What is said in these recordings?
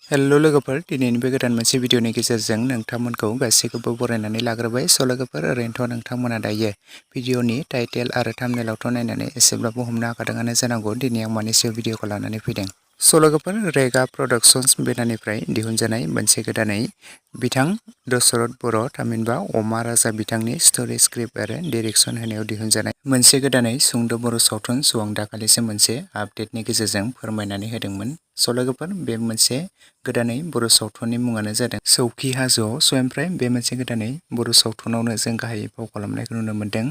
Hello' लोगोफोर दिनैनि बे गोदान मोनसे भिडिअनि गेजेरजों नोंथांमोनखौ गासैखौबो बरायनानै लाग्रोबाय। स' लोगोफोर ओरैनोथ' नोंथांमोना दायो भिडिअनि टाइटेल आरो थाम्बनेइलावथ' नायनानै एसेब्लाबो हमनो हाखादोंआनो जानांगौ दिनै आं मानि सायाव भिडिअखौ लानानै फैदों। स' लोगोफोर रेगा प्रडाक्शन्स बेनारनिफ्राय दिहुनजानाय मोनसे गोदानै बिथां दशरथ बर' थामहिनबा अमा राजा बिथांनि स्ट'रि स्क्रिप्ट आरो डिरेक्सन होनायाव दिहुनजानाय मोनसे गोदानै सुंद' बर' सावथुन स' आं दाखालिसो मोनसे आपडेटनि गेजेरजों फोरमायनानै होदोंमोन। स' लोगोफोर बे मोनसे गोदानै बर' सावथुननि मुङानो जादों चौकि हाजोआव। स' ओमफ्राय बे मोनसे गोदानै बर' सावथुनावनो जों गाहायै फाव खालामनायखौ नुनो मोन्दों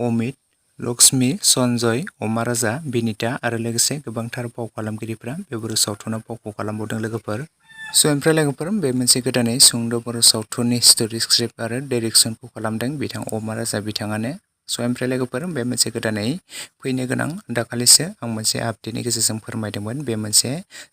अमित, लक्ष्मी, सन्जय, अमा राजा, बिनिता आरो लोगोसे गोबांथार फाव खालामगिरिफ्रा बे बर' सावथुनाव फावखौ खालामबावदों लोगोफोर। स' ओमफ्राय लोगोफोर बे मोनसे गोदानै सुंद' बर' सावथुननि स्ट'रि स्क्रिप्ट आरो डाइरेक्सनखौ खालामदों बिथां अमा राजा बिथाङानो। स' ओमफ्राय लोगोफोर बे मोनसे गोदानै फैनो गोनां दाखालिसो आं मोनसे आपडेटनि गेजेरजों फोरमायदोंमोन बे मोनसे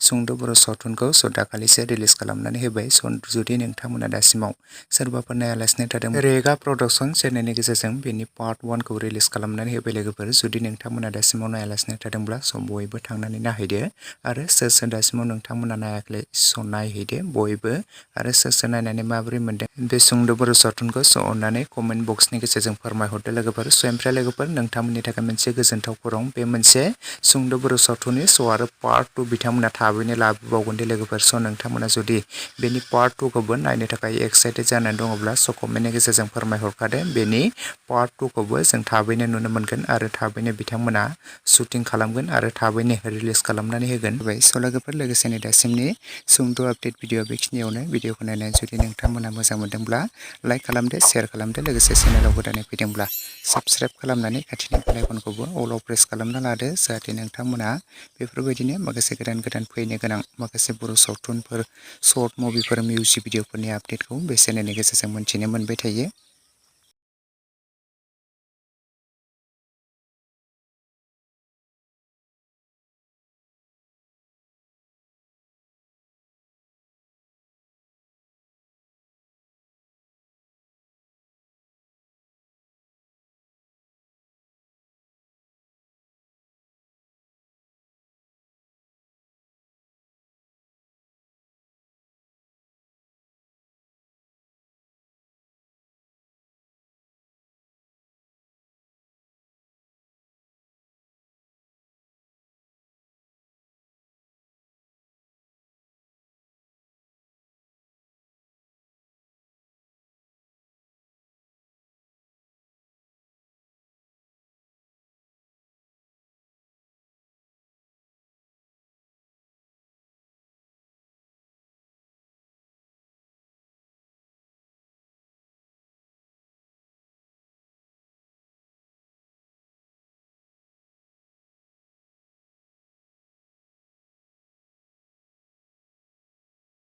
सुंद' बर' सावथुनखौ स' दाखालिसो रिलिज खालामनानै होबाय। स' जुदि नोंथांमोना दासिमाव सोरबाफोर नायालासिनो थादों रेगा प्रडाक्शन चेनेलनि गेजेरजों बेनि पार्ट 1 खौ रिलिज खालामनानै होबाय लोगोफोर। जुदि नोंथांमोना दासिमाव नायालासिनो थादोंब्ला स' बयबो थांनानै नायहैदो आरो सोर सोर दासिमाव नोंथांमोना नायाखै स' नायहैदो बयबो आरो सोर सोर नायनानै माबोरै मोनदों बे सुंद' बर' सावथुनखौ स' अननानै कमेन्ट बक्सनि गेजेरजों फोरमायहरदो लोगोफोर। स' ओमफ्राय लोगोफोर नोंथांमोननि थाखाय मोनसे गोजोनथाव खौरां बे मोनसे सुंद' बर' सावथुननि स' आरो पार्ट 2 बिथांमोना थाबैनो लाबोबावगोन दे लोगोफोर। स' नोंथांमोना जुदि बेनि पार्ट 2 खौबो नायनो थाखाय एक्साइटेड जानानै दङब्ला स' कमेन्टनि गेजेरजों फोरमायहरखादो बेनि पार्ट 2 खौबो जों थाबैनो नुनो मोनगोन आरो थाबैनो बिथांमोना शुटिं खालामगोन आरो थाबैनो रिलिज खालामनानै होगोन। स' लोगोफोर लोगोसेनो दासिमनि सुंद' आपडेट भिडिअ बेखिनियावनो। भिडिअखौ नायनानै जुदि नोंथांमोना मोजां मोनदोंब्ला लाइक खालामदो, शेयार खालामदो, लोगोसे चेनेलाव गोदानै फैदोंब्ला साबस्क्राइब खालामनानै खाथिनि बेल आइकनखौबो अलाव प्रेस खालामना लादो जाहाथे नोंथांमोना बेफोरबायदिनो माखासे गोदान गोदान फैनो गोनां माखासे बर' सावथुनफोर, सर्ट मुभिफोर, मिउजिक भिडिअफोरनि आपडेटखौ बे चेनेलनि गेजेरजों मोन्थिनो मोनबाय थायो।